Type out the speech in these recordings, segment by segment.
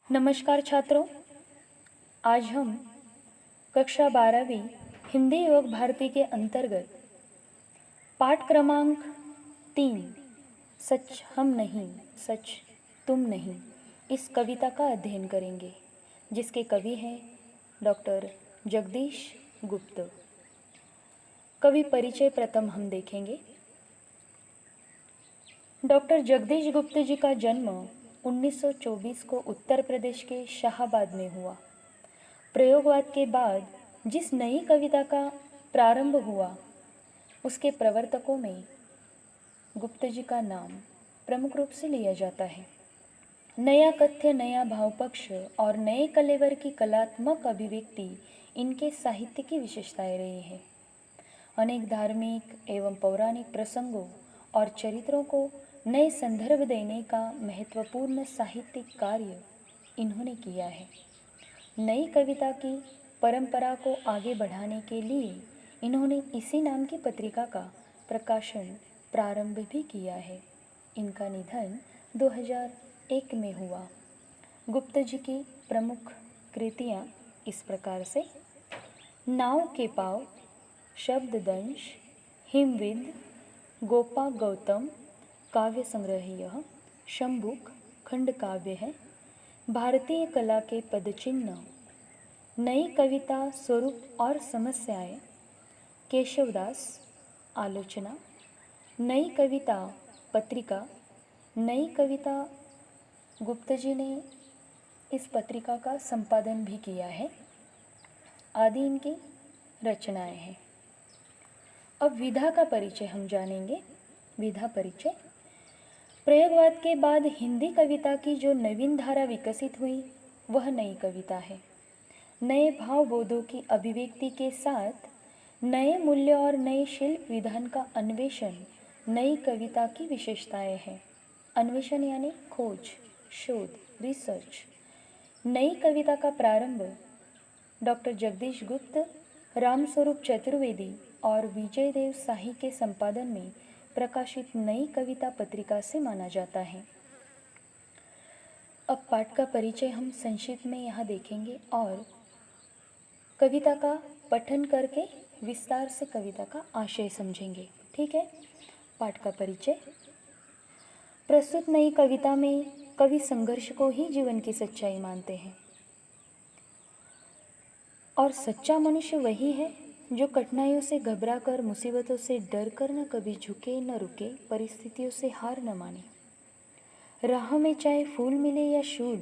नमस्कार छात्रों, आज हम कक्षा 12वीं हिंदी योग भारती के अंतर्गत पाठ क्रमांक 3 सच हम नहीं सच तुम नहीं इस कविता का अध्ययन करेंगे, जिसके कवि हैं डॉक्टर जगदीश गुप्त। कवि परिचय प्रथम हम देखेंगे। डॉक्टर जगदीश गुप्त जी का जन्म 1924 को उत्तर प्रदेश के शाहाबाद में हुआ। प्रयोगवाद के बाद जिस नई कविता का प्रारंभ हुआ, उसके प्रवर्तकों में गुप्त जी का नाम प्रमुख रूप से लिया जाता है। नया कथ्य, नया भावपक्ष और नए कलेवर की कलात्मक अभिव्यक्ति इनके साहित्य की विशेषताएं रही है। अनेक धार्मिक एवं पौराणिक प्रसंगों और चरित्रों को नए संदर्भ देने का महत्वपूर्ण साहित्यिक कार्य इन्होंने किया है। नई कविता की परंपरा को आगे बढ़ाने के लिए इन्होंने इसी नाम की पत्रिका का प्रकाशन प्रारंभ भी किया है। इनका निधन 2001 में हुआ। गुप्त जी की प्रमुख कृतियाँ इस प्रकार से: नाव के पाव, शब्ददंश, हिमविद, गोपा गौतम काव्य संग्रह यह, शंभुक खंड काव्य है, भारतीय कला के पदचिन्ह, नई कविता स्वरूप और समस्याएं, केशवदास आलोचना, नई कविता पत्रिका। नई कविता गुप्त जी ने इस पत्रिका का संपादन भी किया है, आदि इनकी रचनाएं हैं। अब विधा का परिचय हम जानेंगे। विधा परिचय: प्रयोगवाद के बाद हिंदी कविता की जो नवीन धारा विकसित हुई, वह नई कविता है। नए भावबोधों की अभिव्यक्ति के साथ नए मूल्य और नए शिल्प विधान का अन्वेषण नई कविता की विशेषताएं हैं। अन्वेषण यानी खोज, शोध, रिसर्च। नई कविता का प्रारंभ डॉक्टर जगदीश गुप्त, रामस्वरूप चतुर्वेदी और विजय देव शाही के संपादन में प्रकाशित नई कविता पत्रिका से माना जाता है। अब पाठ का परिचय हम संक्षिप्त में यहाँ देखेंगे और कविता का पठन करके विस्तार से कविता का आशय समझेंगे। ठीक है। पाठ का परिचय: प्रस्तुत नई कविता में कवि संघर्ष को ही जीवन की सच्चाई मानते हैं और सच्चा मनुष्य वही है जो कठिनाइयों से घबराकर, मुसीबतों से डर कर न कभी झुके न रुके, परिस्थितियों से हार न माने। राह में चाहे फूल मिले या शूल,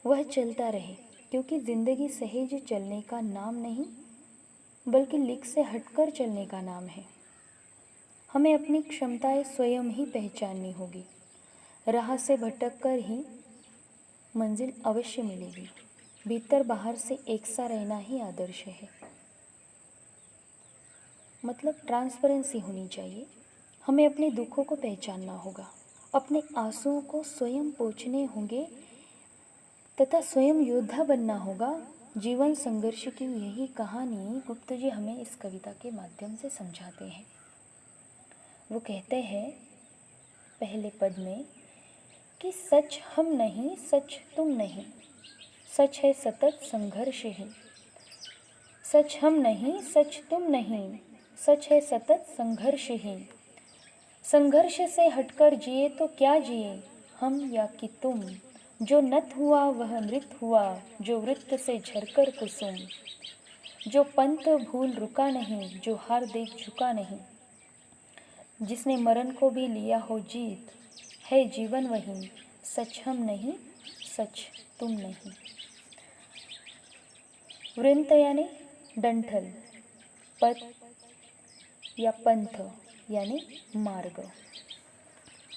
वह चलता रहे, क्योंकि जिंदगी सहेज चलने का नाम नहीं, बल्कि लिख से हटकर चलने का नाम है। हमें अपनी क्षमताएं स्वयं ही पहचाननी होगी। राह से भटक कर ही मंजिल अवश्य मिलेगी। भीतर बाहर से एक सा रहना ही आदर्श है। मतलब ट्रांसपेरेंसी होनी चाहिए। हमें अपने दुखों को पहचानना होगा, अपने आंसुओं को स्वयं पोंछने होंगे तथा स्वयं योद्धा बनना होगा। जीवन संघर्ष की यही कहानी गुप्त जी हमें इस कविता के माध्यम से समझाते हैं। वो कहते हैं पहले पद में कि सच हम नहीं सच तुम नहीं, सच है सतत संघर्ष ही। सच हम नहीं सच तुम नहीं, सच है सतत संघर्ष ही। संघर्ष से हटकर जिए तो क्या जिए, हम या कि तुम। जो नत हुआ वह मृत हुआ, जो वृत्त से झरकर कुसुम। जो पंथ भूल रुका नहीं, जो हार देख झुका नहीं। जिसने मरण को भी लिया हो जीत, है जीवन वही। सच हम नहीं सच तुम नहीं। वृंत यानी डंठल, पथ या पंथ यानी मार्ग।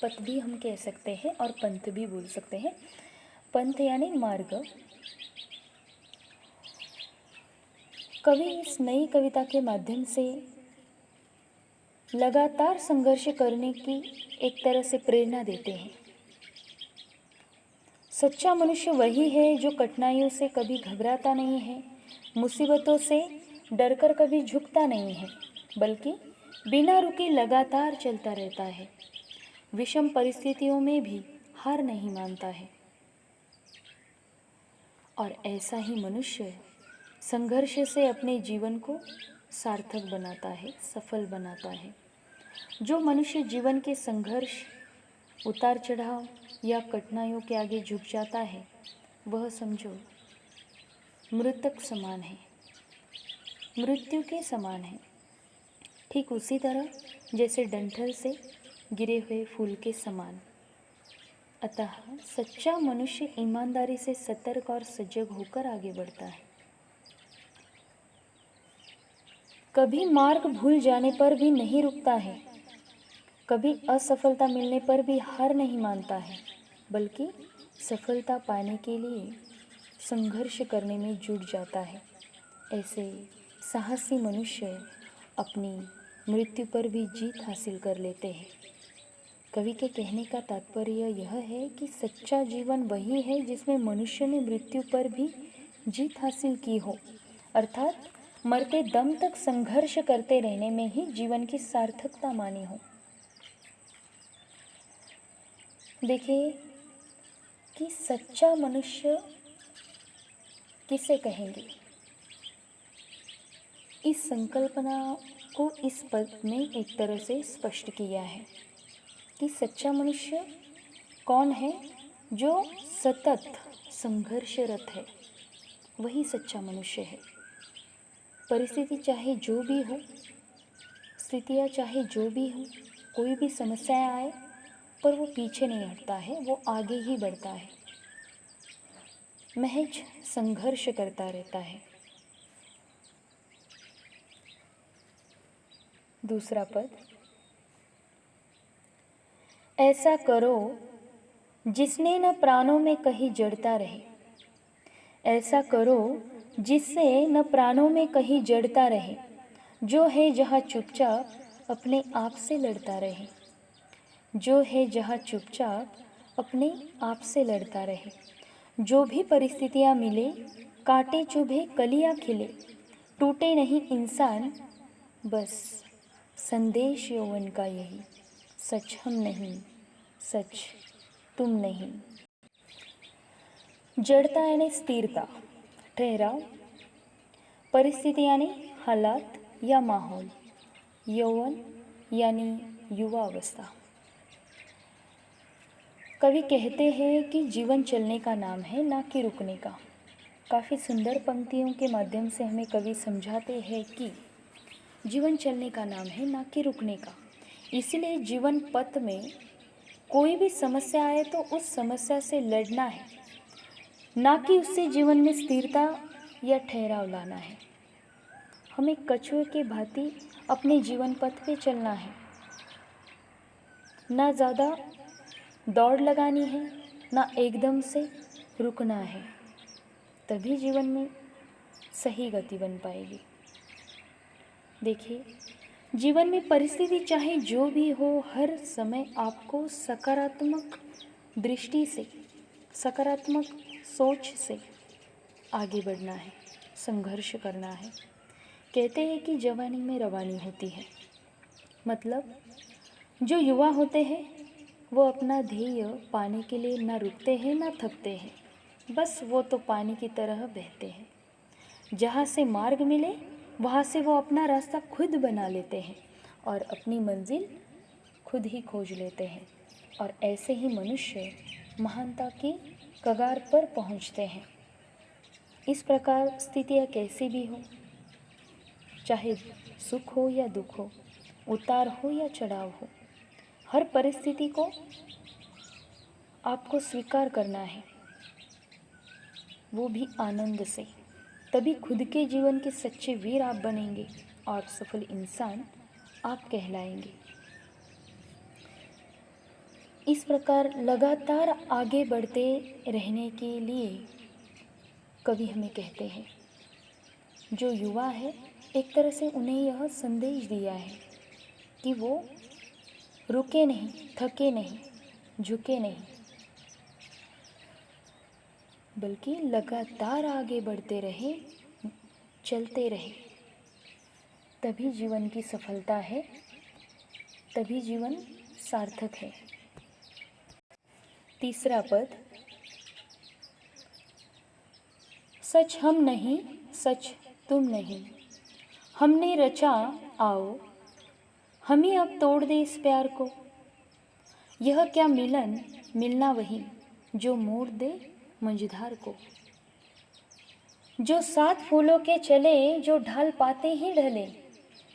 पथ भी हम कह सकते हैं और पंथ भी बोल सकते हैं। पंथ यानी मार्ग। कवि इस नई कविता के माध्यम से लगातार संघर्ष करने की एक तरह से प्रेरणा देते हैं। सच्चा मनुष्य वही है जो कठिनाइयों से कभी घबराता नहीं है, मुसीबतों से डरकर कभी झुकता नहीं है, बल्कि बिना रुके लगातार चलता रहता है। विषम परिस्थितियों में भी हार नहीं मानता है। और ऐसा ही मनुष्य संघर्ष से अपने जीवन को सार्थक बनाता है, सफल बनाता है। जो मनुष्य जीवन के संघर्ष, उतार चढ़ाव या कठिनाइयों के आगे झुक जाता है, वह समझो मृतक समान है, मृत्यु के समान है। ठीक उसी तरह जैसे डंठल से गिरे हुए फूल के समान। अतः सच्चा मनुष्य ईमानदारी से सतर्क और सजग होकर आगे बढ़ता है। कभी मार्ग भूल जाने पर भी नहीं रुकता है, कभी असफलता मिलने पर भी हार नहीं मानता है, बल्कि सफलता पाने के लिए संघर्ष करने में जुट जाता है। ऐसे साहसी मनुष्य अपनी मृत्यु पर भी जीत हासिल कर लेते हैं। कवि के कहने का तात्पर्य यह है कि सच्चा जीवन वही है जिसमें मनुष्य ने मृत्यु पर भी जीत हासिल की हो, अर्थात मरते दम तक संघर्ष करते रहने में ही जीवन की सार्थकता मानी हो। देखिए कि सच्चा मनुष्य किसे कहेंगे, इस संकल्पना को इस पद में एक तरह से स्पष्ट किया है कि सच्चा मनुष्य कौन है? जो सतत संघर्षरत है, वही सच्चा मनुष्य है। परिस्थिति चाहे जो भी हो, स्थितियाँ चाहे जो भी हो, कोई भी समस्याएं आए, पर वो पीछे नहीं हटता है, वो आगे ही बढ़ता है, महज संघर्ष करता रहता है। दूसरा पद, ऐसा करो जिसने न प्राणों में कहीं जड़ता रहे, ऐसा करो जिससे न प्राणों में कहीं जड़ता रहे, जो है जहाँ चुपचाप अपने आप से लड़ता रहे, जो है जहाँ चुपचाप अपने आप से लड़ता रहे। जो भी परिस्थितियाँ मिले, कांटे चुभे कलियाँ खिले, टूटे नहीं इंसान, बस संदेश यौवन का यही, सच हम नहीं, सच तुम नहीं। जड़ता यानी स्थिरता, ठहराव, परिस्थिति यानी हालात या माहौल, यौवन यानी युवा अवस्था। कवि कहते हैं कि जीवन चलने का नाम है, ना कि रुकने का। काफ़ी सुंदर पंक्तियों के माध्यम से हमें कवि समझाते हैं कि जीवन चलने का नाम है, ना कि रुकने का। इसलिए जीवन पथ में कोई भी समस्या आए तो उस समस्या से लड़ना है, ना कि उससे जीवन में स्थिरता या ठहराव लाना है। हमें कछुए के भांति अपने जीवन पथ पे चलना है, ना ज़्यादा दौड़ लगानी है, ना एकदम से रुकना है, तभी जीवन में सही गति बन पाएगी। देखिए, जीवन में परिस्थिति चाहे जो भी हो, हर समय आपको सकारात्मक दृष्टि से, सकारात्मक सोच से आगे बढ़ना है, संघर्ष करना है। कहते हैं कि जवानी में रवानी होती है, मतलब जो युवा होते हैं वो अपना ध्येय पाने के लिए ना रुकते हैं ना थकते हैं, बस वो तो पानी की तरह बहते हैं। जहाँ से मार्ग मिले वहाँ से वो अपना रास्ता खुद बना लेते हैं और अपनी मंजिल खुद ही खोज लेते हैं। और ऐसे ही मनुष्य महानता की कगार पर पहुँचते हैं। इस प्रकार स्थितियाँ कैसी भी हो, चाहे सुख हो या दुख हो, उतार हो या चढ़ाव हो, हर परिस्थिति को आपको स्वीकार करना है, वो भी आनंद से। तभी खुद के जीवन के सच्चे वीर आप बनेंगे और सफल इंसान आप कहलाएंगे। इस प्रकार लगातार आगे बढ़ते रहने के लिए कवि हमें कहते हैं, जो युवा है एक तरह से उन्हें यह संदेश दिया है कि वो रुके नहीं, थके नहीं, झुके नहीं, बल्कि लगातार आगे बढ़ते रहे, चलते रहे, तभी जीवन की सफलता है, तभी जीवन सार्थक है। तीसरा पद, सच हम नहीं, सच तुम नहीं, हमने रचा, आओ हम ही अब तोड़ दे इस प्यार को। यह क्या मिलन, मिलना वही जो मोड़ दे मंझधार को। जो सात फूलों के चले, जो ढाल पाते ही ढले,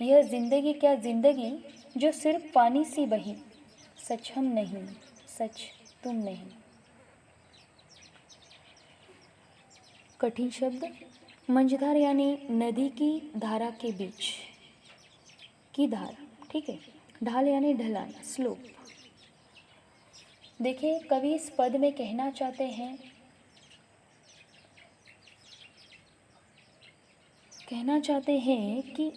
यह जिंदगी क्या जिंदगी जो सिर्फ पानी सी बही। सच हम नहीं, सच तुम नहीं। कठिन शब्द। मंझधार यानी नदी की धारा के बीच की धार, ठीक है। ढाल यानी ढलान, स्लोप। देखिए कवि इस पद में कहना चाहते हैं कि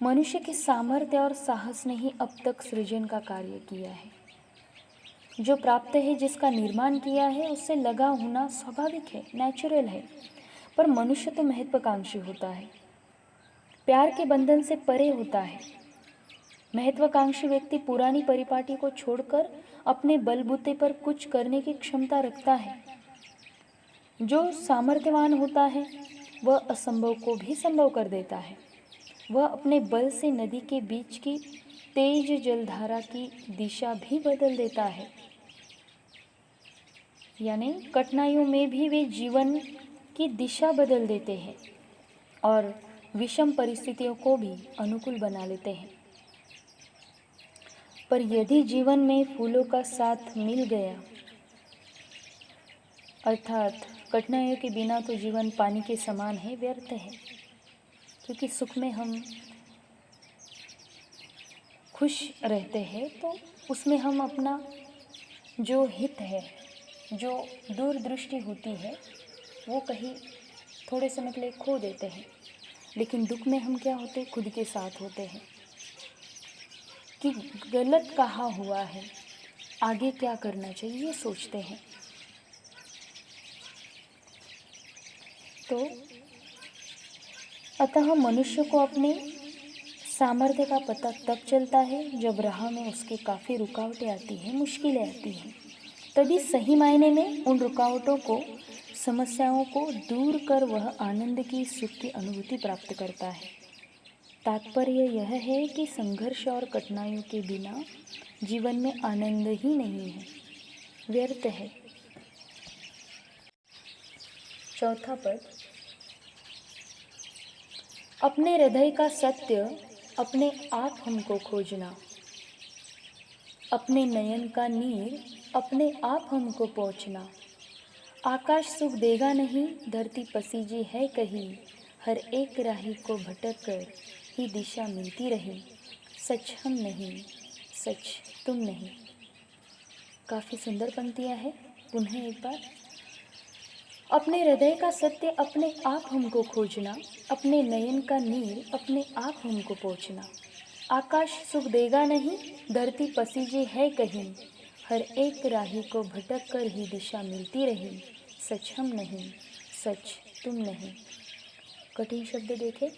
मनुष्य के सामर्थ्य और साहस ने ही अब तक सृजन का कार्य किया है। जो प्राप्त है, जिसका निर्माण किया है, उससे लगा होना स्वाभाविक है, नेचुरल है। पर मनुष्य तो महत्वाकांक्षी होता है, प्यार के बंधन से परे होता है। महत्वाकांक्षी व्यक्ति पुरानी परिपाटी को छोड़कर अपने बलबूते पर कुछ करने की क्षमता रखता है। जो सामर्थ्यवान होता है वह असंभव को भी संभव कर देता है। वह अपने बल से नदी के बीच की तेज जलधारा की दिशा भी बदल देता है। यानी कठिनाइयों में भी वे जीवन की दिशा बदल देते हैं और विषम परिस्थितियों को भी अनुकूल बना लेते हैं। पर यदि जीवन में फूलों का साथ मिल गया, अर्थात कठिनाइयों के बिना तो जीवन पानी के समान है, व्यर्थ है। क्योंकि सुख में हम खुश रहते हैं तो उसमें हम अपना जो हित है, जो दूरदृष्टि होती है, वो कहीं थोड़े समय के लिए खो देते हैं। लेकिन दुख में हम क्या होते हैं, खुद के साथ होते हैं कि गलत कहाँ हुआ है, आगे क्या करना चाहिए, ये सोचते हैं। तो अतः मनुष्य को अपने सामर्थ्य का पता तब चलता है जब राह में उसके काफ़ी रुकावटें आती हैं, मुश्किलें आती हैं। तभी सही मायने में उन रुकावटों को, समस्याओं को दूर कर वह आनंद की, सुख की अनुभूति प्राप्त करता है। तात्पर्य यह है कि संघर्ष और कठिनाइयों के बिना जीवन में आनंद ही नहीं है, व्यर्थ है। चौथा पद। अपने हृदय का सत्य अपने आप हमको खोजना, अपने नयन का नीर अपने आप हमको पहुँचना। आकाश सुख देगा नहीं, धरती पसीजी है कहीं, हर एक राही को भटक कर ही दिशा मिलती रही। सच हम नहीं, सच तुम नहीं। काफ़ी सुंदर पंक्तियाँ हैं। पुनः एक बार। अपने हृदय का सत्य अपने आप हमको खोजना, अपने नयन का नीर अपने आप हमको पहुँचना। आकाश सुख देगा नहीं, धरती पसीजी है कहीं, हर एक राही को भटक कर ही दिशा मिलती रही। सच हम नहीं, सच तुम नहीं। कठिन शब्द देखें।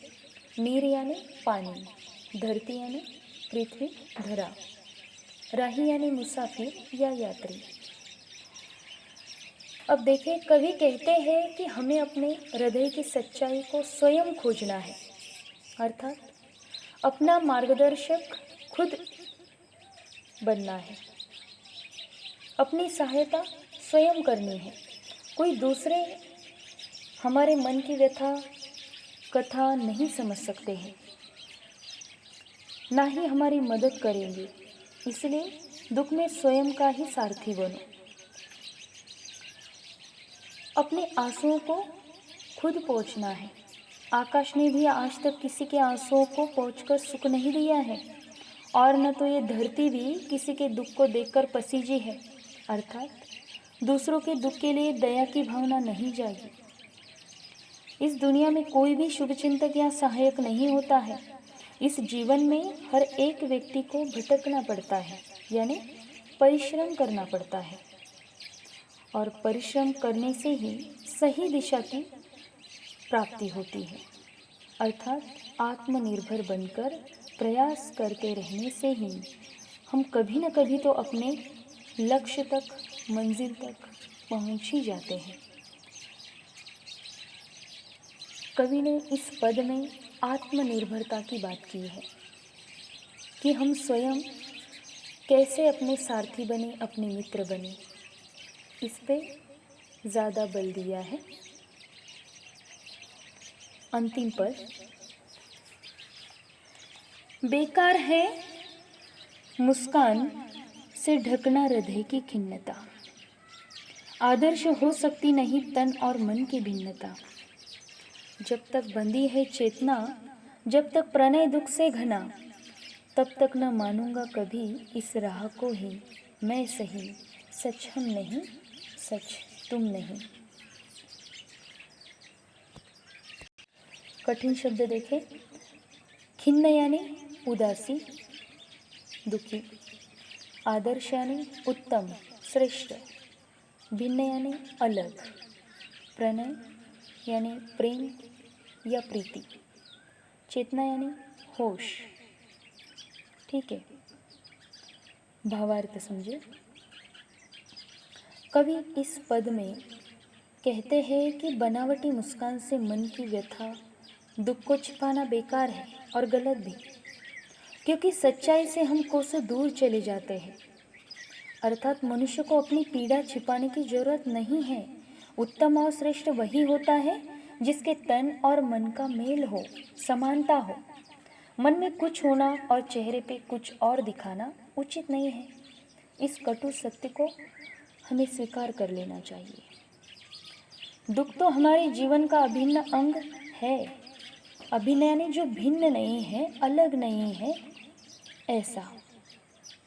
नीर यानी पानी, धरती यानी पृथ्वी, धरा, राही यानी मुसाफिर या यात्री। अब देखिए कवि कहते हैं कि हमें अपने हृदय की सच्चाई को स्वयं खोजना है, अर्थात अपना मार्गदर्शक खुद बनना है, अपनी सहायता स्वयं करनी है। कोई दूसरे हमारे मन की व्यथा कथा नहीं समझ सकते हैं, ना ही हमारी मदद करेंगे। इसलिए दुख में स्वयं का ही सारथी बनो। अपने आंसुओं को खुद पोंछना है। आकाश ने भी आज तक किसी के आंसुओं को पोंछकर सुख नहीं दिया है, और न तो ये धरती भी किसी के दुख को देखकर पसीजी है, अर्थात दूसरों के दुख के लिए दया की भावना नहीं जागी। इस दुनिया में कोई भी शुभचिंतक या सहायक नहीं होता है। इस जीवन में हर एक व्यक्ति को भटकना पड़ता है, यानी परिश्रम करना पड़ता है, और परिश्रम करने से ही सही दिशा की प्राप्ति होती है। अर्थात आत्मनिर्भर बनकर प्रयास करते रहने से ही हम कभी न कभी तो अपने लक्ष्य तक, मंजिल तक पहुंच ही जाते हैं। कवि ने इस पद में आत्मनिर्भरता की बात की है कि हम स्वयं कैसे अपने सारथी बने, अपने मित्र बने, इस पे ज़्यादा बल दिया है। अंतिम पद, बेकार है मुस्कान से ढकना हृदय की खिन्नता, आदर्श हो सकती नहीं तन और मन की भिन्नता। जब तक बंधी है चेतना, जब तक प्रणय दुख से घना, तब तक न मानूंगा कभी इस राह को ही मैं सही, सच हम नहीं, सच तुम नहीं। कठिन शब्द देखें। खिन्न यानी उदासी, दुखी। आदर्श यानी उत्तम, श्रेष्ठ। भिन्न यानी अलग। प्रणय यानी प्रेम या प्रीति। चेतना यानी होश। ठीक है, भावार्थ समझे। कवि इस पद में कहते हैं कि बनावटी मुस्कान से मन की व्यथा, दुख को छिपाना बेकार है और गलत भी, क्योंकि सच्चाई से हम कोसों दूर चले जाते हैं। अर्थात मनुष्य को अपनी पीड़ा छिपाने की जरूरत नहीं है। उत्तम और श्रेष्ठ वही होता है जिसके तन और मन का मेल हो, समानता हो। मन में कुछ होना और चेहरे पे कुछ और दिखाना उचित नहीं है। इस कटु सत्य को हमें स्वीकार कर लेना चाहिए। दुख तो हमारे जीवन का अभिन्न अंग है। अभिन्न यानी जो भिन्न नहीं है, अलग नहीं है, ऐसा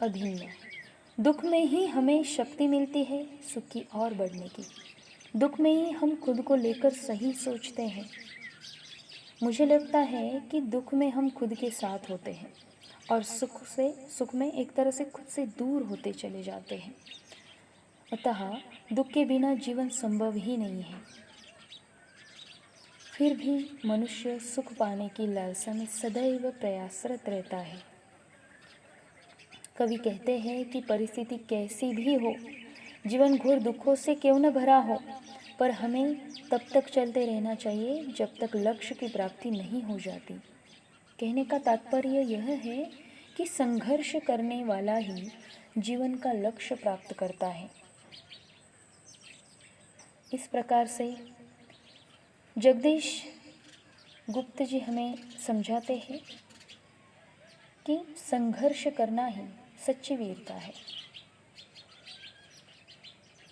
अभिन्न। दुख में ही हमें शक्ति मिलती है सुख की ओर बढ़ने की। दुख में ही हम खुद को लेकर सही सोचते हैं। मुझे लगता है कि दुख में हम खुद के साथ होते हैं और सुख में एक तरह से खुद से दूर होते चले जाते हैं। अतः दुख के बिना जीवन संभव ही नहीं है। फिर भी मनुष्य सुख पाने की लालसा में सदैव प्रयासरत रहता है। कवि कहते हैं कि परिस्थिति कैसी भी हो, जीवन घोर दुखों से क्यों न भरा हो, पर हमें तब तक चलते रहना चाहिए जब तक लक्ष्य की प्राप्ति नहीं हो जाती। कहने का तात्पर्य यह है कि संघर्ष करने वाला ही जीवन का लक्ष्य प्राप्त करता है। इस प्रकार से जगदीश गुप्त जी हमें समझाते हैं कि संघर्ष करना ही सच्ची वीरता है।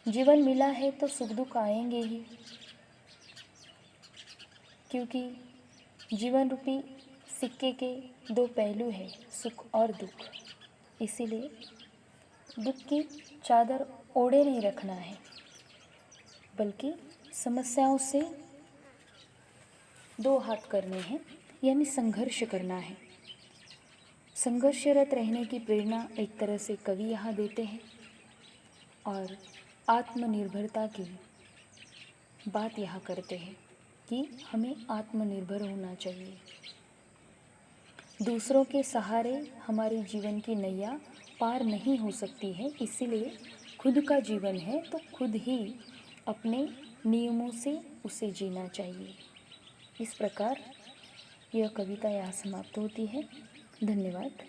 जीवन मिला है तो सुख दुख आएंगे ही, क्योंकि जीवन रूपी सिक्के के दो पहलू हैं, सुख और दुख। इसीलिए दुख की चादर ओढ़े नहीं रखना है, बल्कि समस्याओं से दो हाथ करने हैं, यानी संघर्ष करना है। संघर्षरत रहने की प्रेरणा एक तरह से कवि यहाँ देते हैं और आत्मनिर्भरता की बात यहाँ करते हैं कि हमें आत्मनिर्भर होना चाहिए। दूसरों के सहारे हमारे जीवन की नैया पार नहीं हो सकती है, इसीलिए खुद का जीवन है तो खुद ही अपने नियमों से उसे जीना चाहिए। इस प्रकार यह कविता यहाँ समाप्त होती है। धन्यवाद।